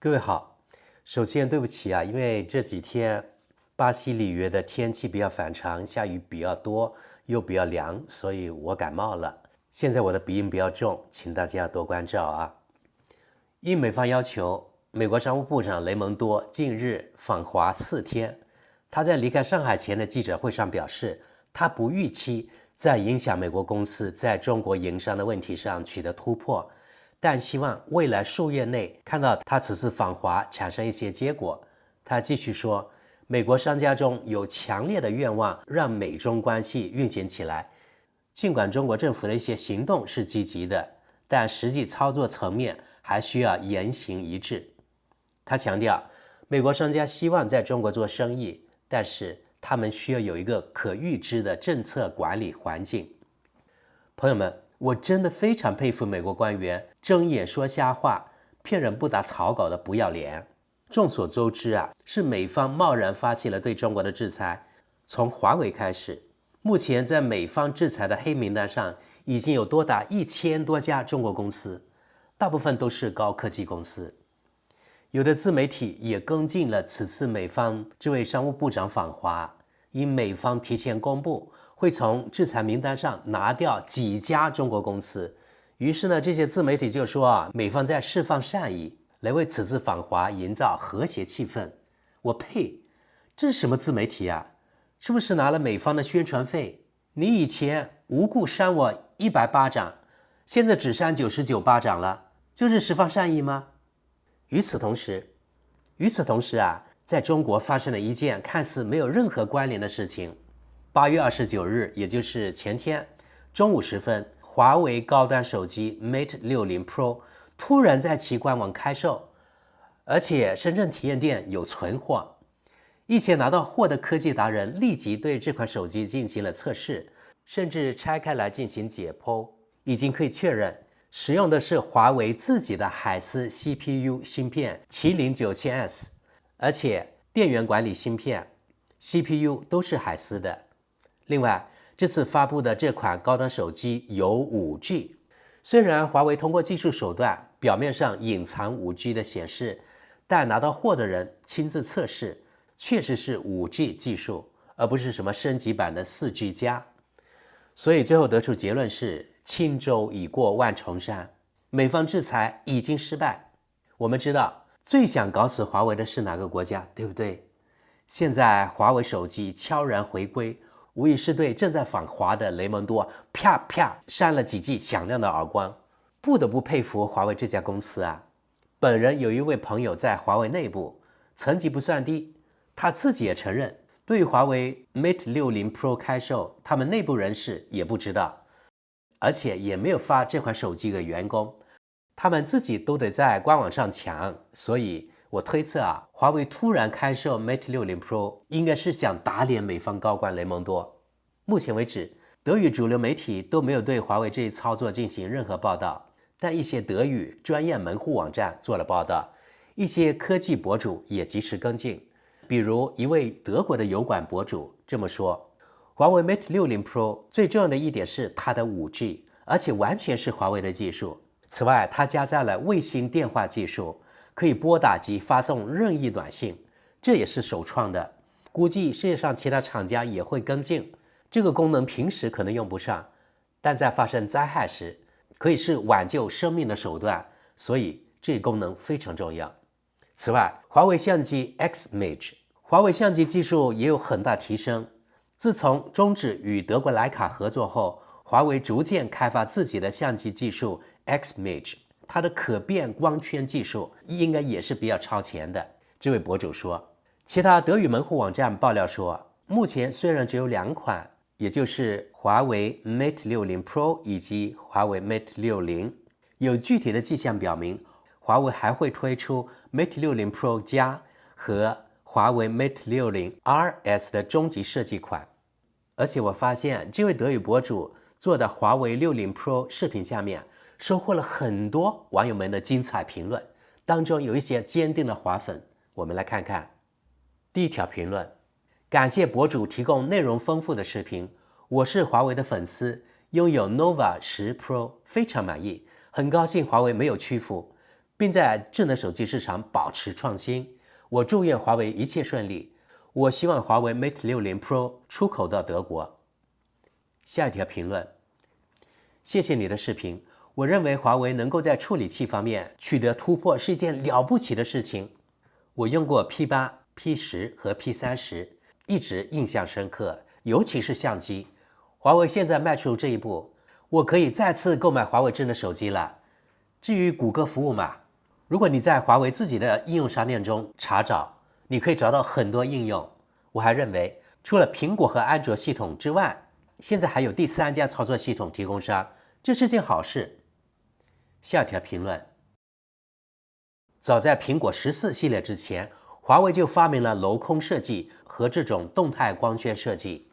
各位好，首先对不起啊，因为这几天巴西里约的天气比较反常，下雨比较多，又比较凉，所以我感冒了。现在我的鼻音比较重，请大家多关照啊。应美方要求，美国商务部长雷蒙多近日访华4天。他在离开上海前的记者会上表示，他不预期在影响美国公司在中国营商的问题上取得突破，但希望未来数月内看到他此次访华产生一些结果。他继续说，美国商家中有强烈的愿望让美中关系运行起来，尽管中国政府的一些行动是积极的，但实际操作层面还需要言行一致。他强调，美国商家希望在中国做生意，但是他们需要有一个可预知的政策管理环境。朋友们，我真的非常佩服美国官员睁眼说瞎话、骗人不打草稿的不要脸。众所周知啊，是美方贸然发起了对中国的制裁，从华为开始。目前在美方制裁的黑名单上已经有多达1000多家中国公司，大部分都是高科技公司。有的自媒体也跟进了此次美方这位商务部长访华，因美方提前公布会从制裁名单上拿掉几家中国公司，于是呢，这些自媒体就说美方在释放善意，来为此次访华营造和谐气氛。我呸，这是什么自媒体啊？是不是拿了美方的宣传费？你以前无故扇我100巴掌，现在只扇99巴掌了，就是释放善意吗？与此同时啊，在中国发生了一件看似没有任何关联的事情。8月29日，也就是前天中午时分，华为高端手机 Mate 60 Pro 突然在其官网开售，而且深圳体验店有存货。一些拿到货的科技达人立即对这款手机进行了测试，甚至拆开来进行解剖，已经可以确认使用的是华为自己的海思 CPU 芯片麒麟 9000S， 而且电源管理芯片 CPU 都是海思的。另外，这次发布的这款高端手机有 5G， 虽然华为通过技术手段表面上隐藏 5G 的显示，但拿到货的人亲自测试，确实是 5G 技术，而不是什么升级版的 4G 加。所以最后得出结论是，轻舟已过万重山，美方制裁已经失败。我们知道最想搞死华为的是哪个国家，对不对？现在华为手机悄然回归，无疑是对正在访华的雷蒙多啪啪扇了几记响亮的耳光。不得不佩服华为这家公司啊！本人有一位朋友在华为内部，层级不算低，他自己也承认，对于华为 Mate 60 Pro 开售，他们内部人士也不知道，而且也没有发这款手机给员工，他们自己都得在官网上抢。所以我推测啊，华为突然开售 Mate 60 Pro 应该是想打脸美方高官雷蒙多。目前为止，德语主流媒体都没有对华为这一操作进行任何报道，但一些德语专业门户网站做了报道，一些科技博主也及时跟进。比如一位德国的油管博主这么说，华为 Mate 60 Pro 最重要的一点是它的 5G， 而且完全是华为的技术。此外，它加载了卫星电话技术，可以拨打及发送任意短信，这也是首创的。估计世界上其他厂家也会跟进。这个功能平时可能用不上，但在发生灾害时，可以是挽救生命的手段，所以这个功能非常重要。此外，华为相机 Ximage， 华为相机技术也有很大提升。自从终止与德国徕卡合作后，华为逐渐开发自己的相机技术 Ximage， 它的可变光圈技术应该也是比较超前的。这位博主说，其他德语门户网站爆料说，目前虽然只有2款，也就是华为 Mate 60 Pro 以及华为 Mate 60，有具体的迹象表明，华为还会推出 Mate 60 Pro 加和华为 Mate 60 RS 的终极设计款。而且我发现这位德语博主做的华为60 Pro 视频下面收获了很多网友们的精彩评论，当中有一些坚定的华粉，我们来看看。第一条评论，感谢博主提供内容丰富的视频，我是华为的粉丝，拥有 Nova 10 Pro， 非常满意，很高兴华为没有屈服，并在智能手机市场保持创新。我祝愿华为一切顺利。我希望华为 Mate 60 Pro 出口到德国。下一条评论，谢谢你的视频。我认为华为能够在处理器方面取得突破是一件了不起的事情。我用过 P8、P10 和 P30， 一直印象深刻，尤其是相机。华为现在迈出这一步，我可以再次购买华为智能手机了。至于谷歌服务嘛，如果你在华为自己的应用商店中查找，你可以找到很多应用。我还认为，除了苹果和安卓系统之外，现在还有第3家操作系统提供商，这是件好事。下一条评论，早在苹果14系列之前，华为就发明了镂空设计和这种动态光圈设计。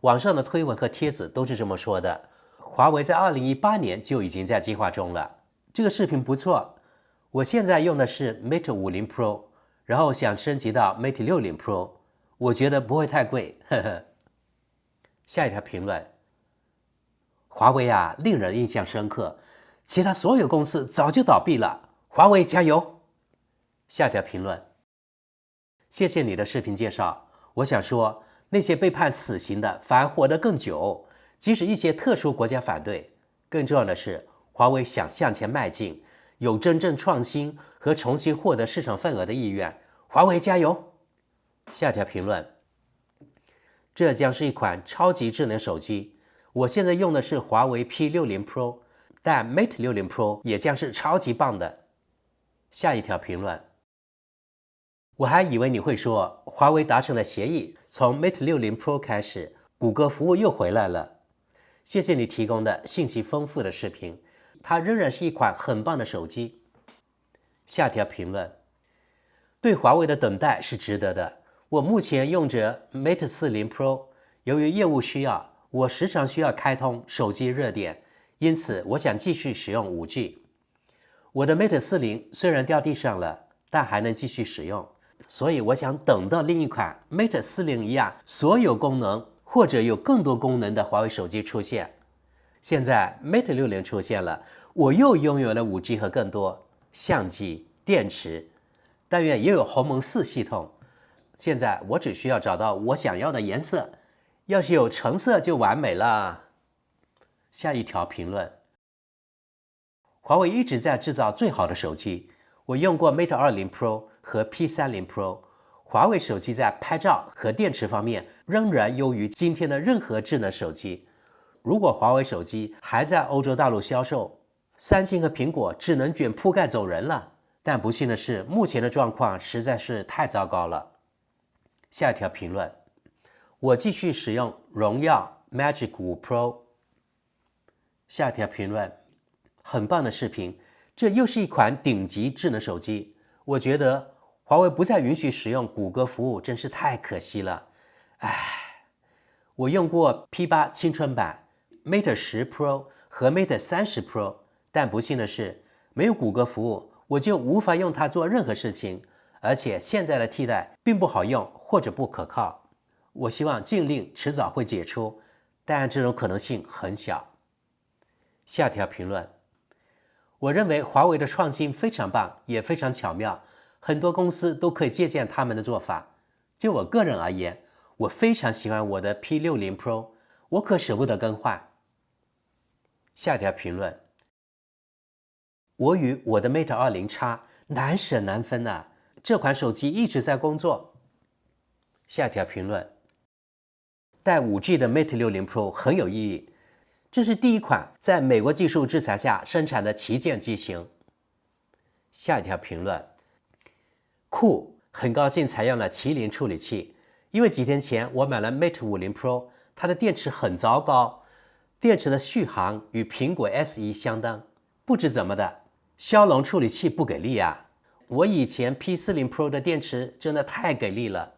网上的推文和帖子都是这么说的。华为在2018年就已经在计划中了。这个视频不错。我现在用的是 Mate 50 Pro， 然后想升级到 Mate 60 Pro， 我觉得不会太贵，呵呵。下一条评论，华为啊，令人印象深刻，其他所有公司早就倒闭了，华为加油。下条评论，谢谢你的视频介绍。我想说，那些被判死刑的反而活得更久，即使一些特殊国家反对。更重要的是，华为想向前迈进，有真正创新和重新获得市场份额的意愿。华为加油！下条评论，这将是一款超级智能手机。我现在用的是华为 P60 Pro， 但 Mate 60 Pro 也将是超级棒的。下一条评论，我还以为你会说华为达成了协议，从 Mate 60 Pro 开始，谷歌服务又回来了。谢谢你提供的信息丰富的视频，它仍然是一款很棒的手机。下条评论，对华为的等待是值得的。我目前用着 Mate 40 Pro， 由于业务需要，我时常需要开通手机热点，因此我想继续使用 5G。 我的 Mate 40虽然掉地上了，但还能继续使用，所以我想等到另一款 Mate 40一样所有功能或者有更多功能的华为手机出现。现在 Mate 60出现了，我又拥有了 5G 和更多相机、电池，但愿也有鸿蒙4系统。现在我只需要找到我想要的颜色，要是有橙色就完美了。下一条评论，华为一直在制造最好的手机。我用过 Mate 20 Pro 和 P30 Pro， 华为手机在拍照和电池方面仍然优于今天的任何智能手机。如果华为手机还在欧洲大陆销售，三星和苹果只能卷铺盖走人了。但不幸的是，目前的状况实在是太糟糕了。下一条评论，我继续使用荣耀 Magic 5 Pro。 下一条评论，很棒的视频，这又是一款顶级智能手机。我觉得华为不再允许使用谷歌服务，真是太可惜了。唉，我用过 P8 青春版、Mate 10 Pro 和 Mate 30 Pro， 但不幸的是，没有谷歌服务，我就无法用它做任何事情，而且现在的替代并不好用或者不可靠。我希望禁令迟早会解除，但这种可能性很小。下条评论，我认为华为的创新非常棒，也非常巧妙，很多公司都可以借鉴他们的做法。就我个人而言，我非常喜欢我的 P60 Pro， 我可舍不得更换。下条评论，我与我的 Mate 20X 难舍难分啊，这款手机一直在工作。下条评论，带 5G 的 Mate 60 Pro 很有意义，这是第一款在美国技术制裁下生产的旗舰机型。下一条评论，酷，很高兴采用了麒麟处理器，因为几天前我买了 Mate 50 Pro， 它的电池很糟糕，电池的续航与苹果 SE 相当，不知怎么的，骁龙处理器不给力啊！我以前 P40 Pro 的电池真的太给力了。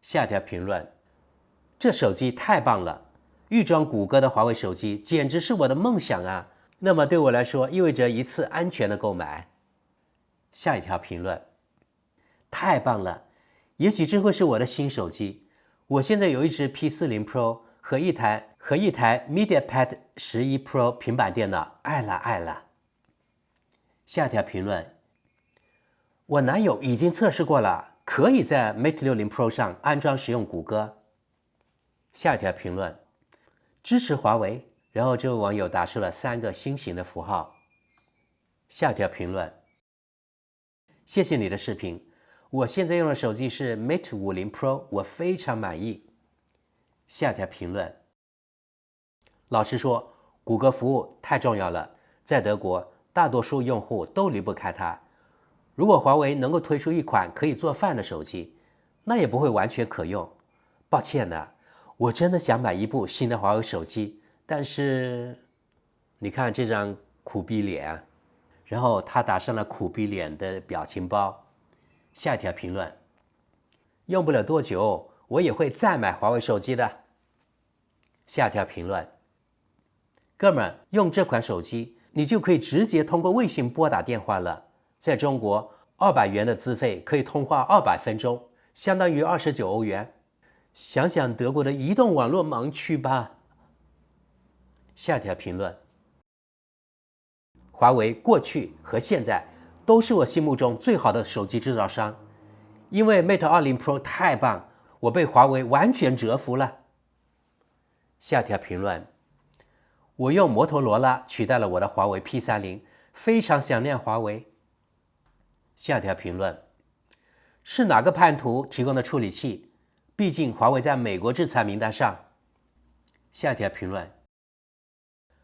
下条评论，这手机太棒了，预装谷歌的华为手机简直是我的梦想啊！那么对我来说意味着一次安全的购买。下一条评论，太棒了，也许这会是我的新手机。我现在有一只 P40 Pro 和一台 MediaPad 11 Pro 平板电脑，爱了爱了。下一条评论：我男友已经测试过了，可以在 Mate 60 Pro 上安装使用谷歌。下一条评论：支持华为。然后这位网友打出了3个心形的符号。下一条评论：谢谢你的视频，我现在用的手机是 Mate 50 Pro， 我非常满意。下一条评论：老实说，谷歌服务太重要了，在德国大多数用户都离不开它。如果华为能够推出一款可以做饭的手机，那也不会完全可用。抱歉呢，我真的想买一部新的华为手机，但是你看这张苦逼脸啊，然后他打上了苦逼脸的表情包。下一条评论：用不了多久，我也会再买华为手机的。下一条评论：哥们儿，用这款手机，你就可以直接通过微信拨打电话了。在中国，200元的资费可以通话200分钟，相当于29欧元。想想德国的移动网络盲区吧。下条评论：华为过去和现在都是我心目中最好的手机制造商，因为 Mate 20 Pro 太棒，我被华为完全折服了。下条评论：我用摩托罗拉取代了我的华为 P30， 非常想念华为。下条评论：是哪个叛徒提供的处理器？毕竟华为在美国制裁名单上。下条评论：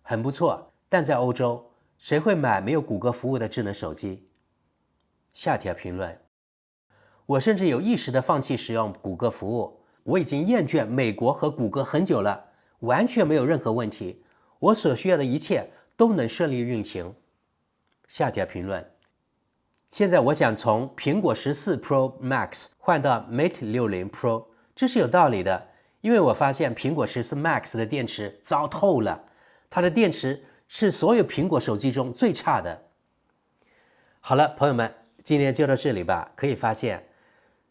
很不错，但在欧洲，谁会买没有谷歌服务的智能手机？下条评论：我甚至有意识地放弃使用谷歌服务，我已经厌倦美国和谷歌很久了，完全没有任何问题，我所需要的一切都能顺利运行。下条评论：现在我想从苹果14 Pro Max 换到 Mate 60 Pro， 这是有道理的，因为我发现苹果14 Max 的电池糟透了，它的电池是所有苹果手机中最差的。好了，朋友们，今天就到这里吧。可以发现，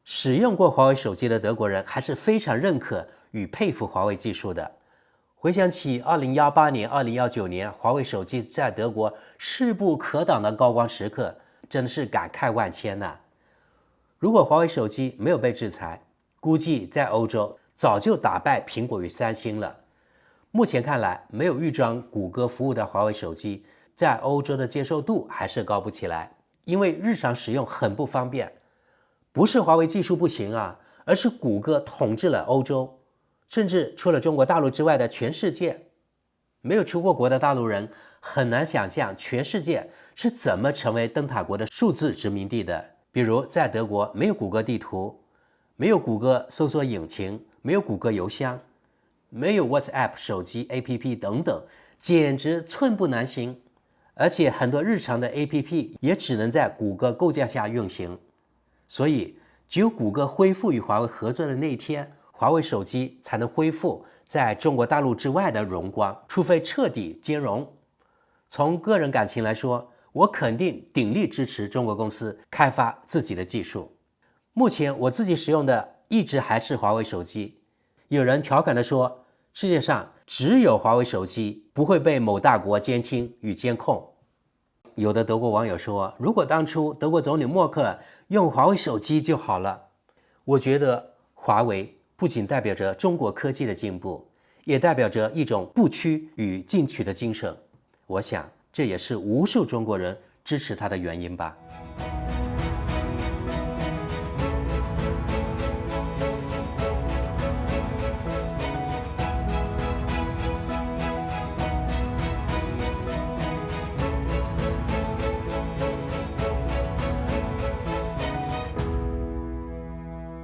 使用过华为手机的德国人还是非常认可与佩服华为技术的。回想起2018年、2019年华为手机在德国势不可挡的高光时刻，真的是感慨万千呐。如果华为手机没有被制裁，估计在欧洲早就打败苹果与三星了。目前看来，没有预装谷歌服务的华为手机在欧洲的接受度还是高不起来，因为日常使用很不方便。不是华为技术不行啊，而是谷歌统治了欧洲，甚至除了中国大陆之外的全世界。没有出过国的大陆人很难想象全世界是怎么成为灯塔国的数字殖民地的。比如在德国，没有谷歌地图，没有谷歌搜索引擎，没有谷歌邮箱，没有 WhatsApp 手机 APP 等等，简直寸步难行。而且很多日常的 APP 也只能在谷歌构架下运行。所以只有谷歌恢复与华为合作的那一天，华为手机才能恢复在中国大陆之外的荣光，除非彻底兼容。从个人感情来说，我肯定鼎力支持中国公司开发自己的技术。目前我自己使用的一直还是华为手机。有人调侃地说，世界上只有华为手机不会被某大国监听与监控。有的德国网友说，如果当初德国总理默克尔用华为手机就好了。我觉得华为不仅代表着中国科技的进步，也代表着一种不屈与进取的精神。我想这也是无数中国人支持他的原因吧。